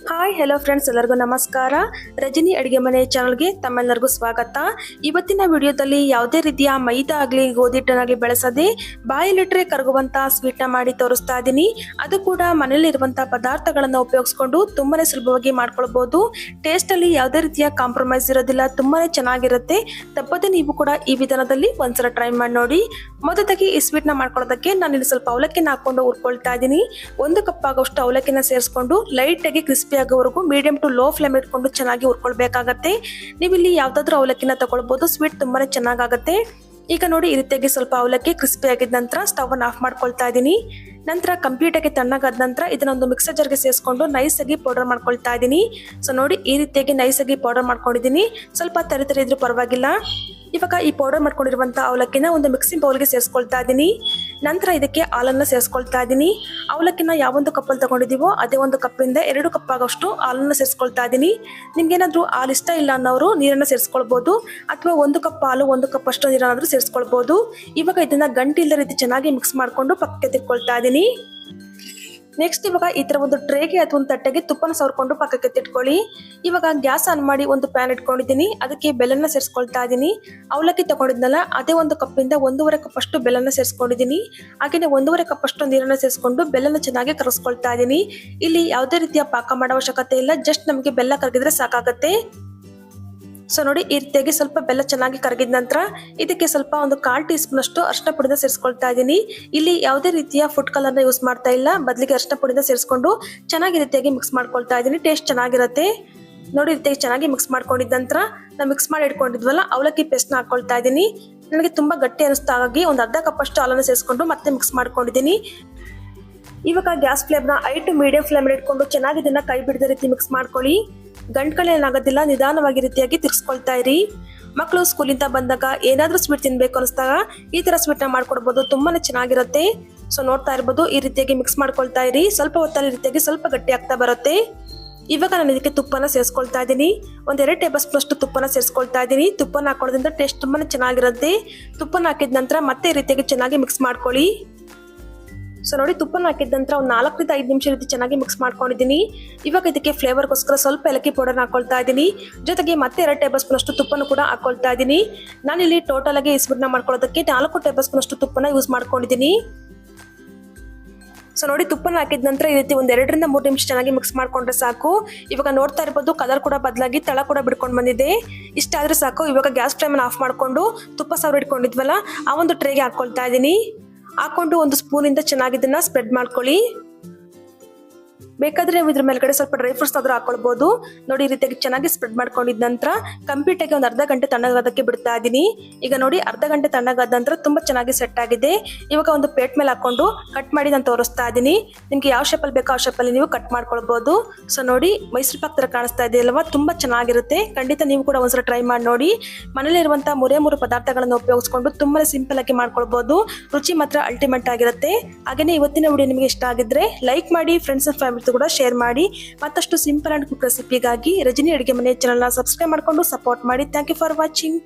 Hi hello friends, ಎಲ್ಲರಿಗೂ ನಮಸ್ಕಾರ. ರಜನಿ ಅಡುಗೆ ಮನೆ ಚಾನಲ್ಗೆ ತಮ್ಮೆಲ್ಲರಿಗೂ ಸ್ವಾಗತ. ಇವತ್ತಿನ ವಿಡಿಯೋದಲ್ಲಿ ಯಾವುದೇ ರೀತಿಯ ಮೈದಾ ಆಗಲಿ ಗೋಧಿ ಹಿಟ್ಟನ್ನಾಗಲಿ ಬೆಳೆಸದೆ ಬಾಯಲ್ಲಿಟ್ಟರೆ ಕರಗುವಂಥ ಸ್ವೀಟ್ನ ಮಾಡಿ ತೋರಿಸ್ತಾ ಇದ್ದೀನಿ. ಅದು ಕೂಡ ಮನೆಯಲ್ಲಿರುವಂಥ ಪದಾರ್ಥಗಳನ್ನು ಉಪಯೋಗಿಸ್ಕೊಂಡು ತುಂಬಾ ಸುಲಭವಾಗಿ ಮಾಡ್ಕೊಳ್ಬೋದು. ಟೇಸ್ಟಲ್ಲಿ ಯಾವುದೇ ರೀತಿಯ ಕಾಂಪ್ರಮೈಸ್ ಇರೋದಿಲ್ಲ, ತುಂಬಾ ಚೆನ್ನಾಗಿರುತ್ತೆ. ತಪ್ಪದೆ ನೀವು ಕೂಡ ಈ ವಿಧಾನದಲ್ಲಿ ಒಂದ್ಸಲ ಟ್ರೈ ಮಾಡಿ ನೋಡಿ. ಮೊದಲಾಗಿ ಈ ಸ್ವೀಟ್ನ ಮಾಡ್ಕೊಳ್ಳೋದಕ್ಕೆ ನಾನು ಇಲ್ಲಿ ಸ್ವಲ್ಪ ಅವಲಕ್ಕಿನ ಹಾಕೊಂಡು ಹುರ್ಕೊಳ್ತಾ ಇದ್ದೀನಿ. 1 ಕಪ್ ಆಗೋಷ್ಟು ಅವಲಕ್ಕಿನ ಸೇರಿಸ್ಕೊಂಡು ಲೈಟಾಗಿ ಕ್ರಿಸ್ಪಿ ಆಗೋವರೆಗೂ ಮೀಡಿಯಂ ಟು ಲೋ ಫ್ಲೇಮ್ ಇಟ್ಕೊಂಡು ಚೆನ್ನಾಗಿ ಹುರ್ಕೊಳ್ಬೇಕಾಗತ್ತೆ. ನೀವು ಇಲ್ಲಿ ಯಾವ್ದಾದ್ರು ಅವಲಕ್ಕಿನ ತಗೊಳ್ಬಹುದು, ಸ್ವೀಟ್ ತುಂಬಾನೇ ಚೆನ್ನಾಗಾಗತ್ತೆ. ಈಗ ನೋಡಿ, ಈ ರೀತಿಯಾಗಿ ಸ್ವಲ್ಪ ಅವಲಕ್ಕಿ ಕ್ರಿಸ್ಪಿ ಆಗಿದ ನಂತರ ಸ್ಟವ್ ಅನ್ನು ಆಫ್ ಮಾಡ್ಕೊಳ್ತಾ ಇದ್ದೀನಿ. ನಂತರ ಕಂಪ್ಲೀಟ್ ಆಗಿ ತಣ್ಣಗಾದ ನಂತರ ಇದನ್ನೊಂದು ಮಿಕ್ಸರ್ ಜಾರ್ಗೆ ಸೇರಿಸ್ಕೊಂಡು ನೈಸ್ ಆಗಿ ಪೌಡರ್ ಮಾಡ್ಕೊಳ್ತಾ ಇದ್ದೀನಿ. ಸೊ ನೋಡಿ, ಈ ರೀತಿಯಾಗಿ ನೈಸ್ ಆಗಿ ಪೌಡರ್ ಮಾಡ್ಕೊಂಡಿದ್ದೀನಿ. ಸ್ವಲ್ಪ ತರಿ ಇದ್ರೂ ಪರವಾಗಿಲ್ಲ. ಇವಾಗ ಈ ಪೌಡರ್ ಮಾಡ್ಕೊಂಡಿರುವಂಥ ಅವಲಕ್ಕಿನ ಒಂದು ಮಿಕ್ಸಿಂಗ್ ಬೌಲ್ಗೆ ಸೇರಿಸ್ಕೊಳ್ತಾ ಇದ್ದೀನಿ. ನಂತರ ಇದಕ್ಕೆ ಹಾಲನ್ನು ಸೇರಿಸ್ಕೊಳ್ತಾ ಇದ್ದೀನಿ. ಅವಲಕ್ಕಿನ ಯಾವೊಂದು ಕಪ್ಪಲ್ಲಿ ತಗೊಂಡಿದ್ದೀವೋ ಅದೇ ಒಂದು ಕಪ್ಪಿಂದ 2 ಕಪ್ ಆಗೋಷ್ಟು ಹಾಲನ್ನು ಸೇರಿಸ್ಕೊಳ್ತಾ ಇದ್ದೀನಿ. ನಿಮ್ಗೇನಾದರೂ ಹಾಲು ಇಷ್ಟ ಇಲ್ಲ ಅನ್ನೋರು ನೀರನ್ನು ಸೇರಿಸ್ಕೊಳ್ಬೋದು, ಅಥವಾ 1 ಕಪ್ ಹಾಲು 1 ಕಪ್ ಅಷ್ಟು ನೀರನ್ನಾದರೂ ಸೇರಿಸ್ಕೊಳ್ಬೋದು. ಇವಾಗ ಇದನ್ನ ಗಂಟಿಲ್ಲದ ರೀತಿ ಚೆನ್ನಾಗಿ ಮಿಕ್ಸ್ ಮಾಡಿಕೊಂಡು ಪಕ್ಕಕ್ಕೆ ತಿಕ್ಕೊಳ್ತಾ ಇದ್ದೀನಿ. ನೆಕ್ಸ್ಟ್ ಇವಾಗ ಈ ತರ ಒಂದು ಟ್ರೇಗೆ ಅಥವಾ ಒಂದು ತಟ್ಟೆಗೆ ತುಪ್ಪನ ಸವರ್ಕೊಂಡು ಪಕ್ಕಕ್ಕೆ ತಿಟ್ಕೊಳ್ಳಿ. ಇವಾಗ ಗ್ಯಾಸ್ ಆನ್ ಮಾಡಿ ಒಂದು ಪ್ಯಾನ್ ಇಟ್ಕೊಂಡಿದ್ದೀನಿ. ಅದಕ್ಕೆ ಬೆಲ್ಲನ ಸೇರಿಸ್ಕೊಳ್ತಾ ಇದ್ದೀನಿ. ಅವಲಕ್ಕಿ ತಗೊಂಡಿದ್ನಲ್ಲ ಅದೇ 1 ಕಪ್ಪಿಂದ 1.5 ಕಪ್ ಅಷ್ಟು ಬೆಲ್ಲನ ಸೇರಿಸ್ಕೊಂಡಿದ್ದೀನಿ. ಹಾಗೆಯೇ 1.5 ಕಪ್ ಅಷ್ಟು ನೀರನ್ನು ಸೇರಿಸ್ಕೊಂಡು ಬೆಲ್ಲನ ಚೆನ್ನಾಗಿ ಕರಗಿಸ್ಕೊಳ್ತಾ ಇದ್ದೀನಿ. ಇಲ್ಲಿ ಯಾವುದೇ ರೀತಿಯ ಪಾಕ ಮಾಡೋ ಅವಶ್ಯಕತೆ ಇಲ್ಲ, ಜಸ್ಟ್ ನಮಗೆ ಬೆಲ್ಲ ಕರಗಿದ್ರೆ ಸಾಕಾಗತ್ತೆ. ಸೊ ನೋಡಿ, ಈ ರೀತಿಯಾಗಿ ಸ್ವಲ್ಪ ಬೆಲ್ಲ ಚೆನ್ನಾಗಿ ಕರಗಿದ ನಂತರ ಇದಕ್ಕೆ ಸ್ವಲ್ಪ ಒಂದು 1/4 ಟೀ ಸ್ಪೂನ್ ಅಷ್ಟು ಅರಿಶಿನ ಪುಡಿನ ಸೇರಿಸ್ಕೊಳ್ತಾ ಇದ್ದೀನಿ. ಇಲ್ಲಿ ಯಾವುದೇ ರೀತಿಯ ಫುಡ್ ಕಲರ್ನ ಯೂಸ್ ಮಾಡ್ತಾ ಇಲ್ಲ, ಬದಲಿಗೆ ಅರಿಶಿನ ಪುಡಿನ ಸೇರಿಸ್ಕೊಂಡು ಚೆನ್ನಾಗಿ ರೀತಿಯಾಗಿ ಮಿಕ್ಸ್ ಮಾಡ್ಕೊಳ್ತಾ ಇದ್ದೀನಿ. ಟೇಸ್ಟ್ ಚೆನ್ನಾಗಿರುತ್ತೆ. ನೋಡಿ, ರೀತಿಯಾಗಿ ಚೆನ್ನಾಗಿ ಮಿಕ್ಸ್ ಮಾಡ್ಕೊಂಡಿದ್ದ ನಂತರ ನಾವು ಮಿಕ್ಸ್ ಮಾಡಿ ಇಟ್ಕೊಂಡಿದ್ವಲ್ಲ ಅವಲಕ್ಕಿ ಪೇಸ್ಟ್ನ ಹಾಕೊಳ್ತಾ ಇದ್ದೀನಿ. ನನಗೆ ತುಂಬಾ ಗಟ್ಟಿ ಅನಿಸ್ತಾ ಆಗಿ ಒಂದು ಅರ್ಧ ಕಪ್ ಅಷ್ಟು ಹಾಲನ್ನು ಸೇರಿಸ್ಕೊಂಡು ಮತ್ತೆ ಮಿಕ್ಸ್ ಮಾಡ್ಕೊಂಡಿದ್ದೀನಿ. ಇವಾಗ ಗ್ಯಾಸ್ ಫ್ಲೇಮ್ನ ಹೈ ಟು ಮೀಡಿಯಂ ಫ್ಲೇಮ್ ಇಟ್ಕೊಂಡು ಚೆನ್ನಾಗಿ ಇದನ್ನ ಕೈ ಬಿಡದ ರೀತಿ ಮಿಕ್ಸ್ ಮಾಡ್ಕೊಳ್ಳಿ. ಗಂಟ್ಗಳೇನಾಗೋದಿಲ್ಲ, ನಿಧಾನವಾಗಿ ರೀತಿಯಾಗಿ ತಿರ್ಸ್ಕೊಳ್ತಾ ಇರಿ. ಮಕ್ಕಳು ಸ್ಕೂಲಿಂದ ಬಂದಾಗ ಏನಾದ್ರೂ ಸ್ವೀಟ್ ತಿನ್ಬೇಕು ಅನಿಸ್ದಾಗ ಈ ತರ ಸ್ವೀಟ್ನ ಮಾಡ್ಕೊಡ್ಬೋದು, ತುಂಬಾನೇ ಚೆನ್ನಾಗಿರುತ್ತೆ. ಸೊ ನೋಡ್ತಾ ಇರ್ಬೋದು, ಈ ರೀತಿಯಾಗಿ ಮಿಕ್ಸ್ ಮಾಡ್ಕೊಳ್ತಾ ಇರಿ. ಸ್ವಲ್ಪ ಹೊತ್ತಲ್ಲಿ ರೀತಿಯಾಗಿ ಸ್ವಲ್ಪ ಗಟ್ಟಿ ಆಗ್ತಾ ಬರುತ್ತೆ. ಇವಾಗ ನಾನು ಇದಕ್ಕೆ ತುಪ್ಪನ ಸೇರಿಸ್ಕೊಳ್ತಾ ಇದ್ದೀನಿ. 1-2 ಟೇಬಲ್ ಸ್ಪೂನ್ ಅಷ್ಟು ತುಪ್ಪನ ಸೇರಿಸ್ಕೊಳ್ತಾ ಇದ್ದೀನಿ. ತುಪ್ಪನ ಹಾಕೋದ್ರಿಂದ ಟೇಸ್ಟ್ ತುಂಬಾನೇ ಚೆನ್ನಾಗಿರುತ್ತೆ. ತುಪ್ಪನ ಹಾಕಿದ ನಂತರ ಮತ್ತೆ ಈ ರೀತಿಯಾಗಿ ಚೆನ್ನಾಗಿ ಮಿಕ್ಸ್ ಮಾಡ್ಕೊಳ್ಳಿ. ಸೊ ನೋಡಿ, ತುಪ್ಪನ ಹಾಕಿದ ನಂತರ ಒಂದು 4 ರಿಂದ 5 ನಿಮಿಷ ರೀತಿ ಚೆನ್ನಾಗಿ ಮಿಕ್ಸ್ ಮಾಡ್ಕೊಂಡಿದ್ದೀನಿ. ಇವಾಗ ಇದಕ್ಕೆ ಫ್ಲೇವರ್ಗೋಸ್ಕರ ಸ್ವಲ್ಪ ಏಲಕ್ಕಿ ಪೌಡರ್ ಹಾಕೊಳ್ತಾ ಇದ್ದೀನಿ. ಜೊತೆಗೆ ಮತ್ತೆ 2 ಟೇಬಲ್ ಸ್ಪೂನ್ ಅಷ್ಟು ತುಪ್ಪನ ಕೂಡ ಹಾಕೊಳ್ತಾ ಇದ್ದೀನಿ. ನಾನಿಲ್ಲಿ ಟೋಟಲ್ ಆಗಿ ಈ ಸ್ವೀಟ್ನ ಮಾಡ್ಕೊಳ್ಳೋದಕ್ಕೆ 4 ಟೇಬಲ್ ಸ್ಪೂನ್ ಅಷ್ಟು ತುಪ್ಪನ ಯೂಸ್ ಮಾಡ್ಕೊಂಡಿದ್ದೀನಿ. ಸೊ ನೋಡಿ, ತುಪ್ಪನ ಹಾಕಿದ ನಂತರ ಈ ರೀತಿ 1-2 ರಿಂದ 3 ನಿಮಿಷ ಚೆನ್ನಾಗಿ ಮಿಕ್ಸ್ ಮಾಡ್ಕೊಂಡ್ರೆ ಸಾಕು. ಇವಾಗ ನೋಡ್ತಾ ಇರ್ಬೋದು, ಕಲರ್ ಕೂಡ ಬದಲಾಗಿ ತಳ ಕೂಡ ಬಿಡ್ಕೊಂಡು ಬಂದಿದೆ. ಇಷ್ಟ ಆದ್ರೆ ಸಾಕು. ಇವಾಗ ಗ್ಯಾಸ್ ಫ್ಲೇಮನ್ನು ಆಫ್ ಮಾಡಿಕೊಂಡು ತುಪ್ಪ ಸವರಿ ಇಟ್ಕೊಂಡಿದ್ವಲ್ಲ ಆ ಒಂದು ಟ್ರೇಗೆ ಹಾಕೊಳ್ತಾ ಇದ್ದೀನಿ. ಹಾಕೊಂಡು ಒಂದು ಸ್ಪೂನಿಂದ ಚೆನ್ನಾಗಿ ಇದನ್ನ ಸ್ಪ್ರೆಡ್ ಮಾಡ್ಕೊಳ್ಳಿ. ಬೇಕಾದ್ರೆ ನೀವು ಇದ್ರ ಮೇಲ್ಗಡೆ ಸ್ವಲ್ಪ ಡ್ರೈ ಫ್ರೂಟ್ಸ್ ಆದ್ರೂ ಹಾಕೊಳ್ಬಹುದು. ನೋಡಿ, ಈ ರೀತಿಯಾಗಿ ಚೆನ್ನಾಗಿ ಸ್ಪ್ರೆಡ್ ಮಾಡ್ಕೊಂಡಿದ ನಂತರ ಕಂಪ್ಲೀಟ್ ಆಗಿ ಒಂದು ಅರ್ಧ ಗಂಟೆ ತಣ್ಣಗಾದಕ್ಕೆ ಬಿಡ್ತಾ ಇದ್ದೀನಿ. ಈಗ ನೋಡಿ, ಅರ್ಧ ಗಂಟೆ ತಣ್ಣಗಾದ ನಂತರ ತುಂಬಾ ಚೆನ್ನಾಗಿ ಸೆಟ್ ಆಗಿದೆ. ಇವಾಗ ಒಂದು ಪ್ಲೇಟ್ ಮೇಲೆ ಹಾಕೊಂಡು ಕಟ್ ಮಾಡಿ ನಾನು ತೋರಿಸ್ತಾ ಇದ್ದೀನಿ. ನಿಮ್ಗೆ ಯಾವ ಶೇಪಲ್ಲಿ ಬೇಕೋ ಆ ಶೇಪಲ್ಲಿ ನೀವು ಕಟ್ ಮಾಡ್ಕೊಳ್ಬಹುದು. ಸೊ ನೋಡಿ, ಮೈಸೂರು ಪಾಕ್ ತರ ಕಾಣಿಸ್ತಾ ಇದೆ ಅಲ್ವಾ, ತುಂಬಾ ಚೆನ್ನಾಗಿರುತ್ತೆ. ಖಂಡಿತ ನೀವು ಕೂಡ ಒಂದ್ಸಲ ಟ್ರೈ ಮಾಡಿ ನೋಡಿ. ಮನೇಲಿರುವಂತಹ 3 ಪದಾರ್ಥಗಳನ್ನು ಉಪಯೋಗಿಸ್ಕೊಂಡು ತುಂಬಾ ಸಿಂಪಲ್ ಆಗಿ ಮಾಡ್ಕೊಳ್ಬಹುದು. ರುಚಿ ಮಾತ್ರ ಅಲ್ಟಿಮೇಟ್ ಆಗಿರುತ್ತೆ. ಹಾಗೇನೇ ಇವತ್ತಿನ ವಿಡಿಯೋ ನಿಮಗೆ ಇಷ್ಟ ಆಗಿದ್ರೆ ಲೈಕ್ ಮಾಡಿ, ಫ್ರೆಂಡ್ಸ್ ಅಂಡ್ ಫ್ಯಾಮಿಲಿ ಕೂಡ ಶೇರ್ ಮಾಡಿ. ಮತ್ತಷ್ಟು ಸಿಂಪಲ್ ಅಂಡ್ ಕ್ವಿಕ್ ರೆಸಿಪಿಗಾಗಿ ರಜನಿ ಅಡುಗೆ ಮನೆ ಚಾನೆಲ್ನ ಸಬ್ಸ್ಕ್ರೈಬ್ ಮಾಡಿಕೊಂಡು ಸಪೋರ್ಟ್ ಮಾಡಿ. Thank you for watching.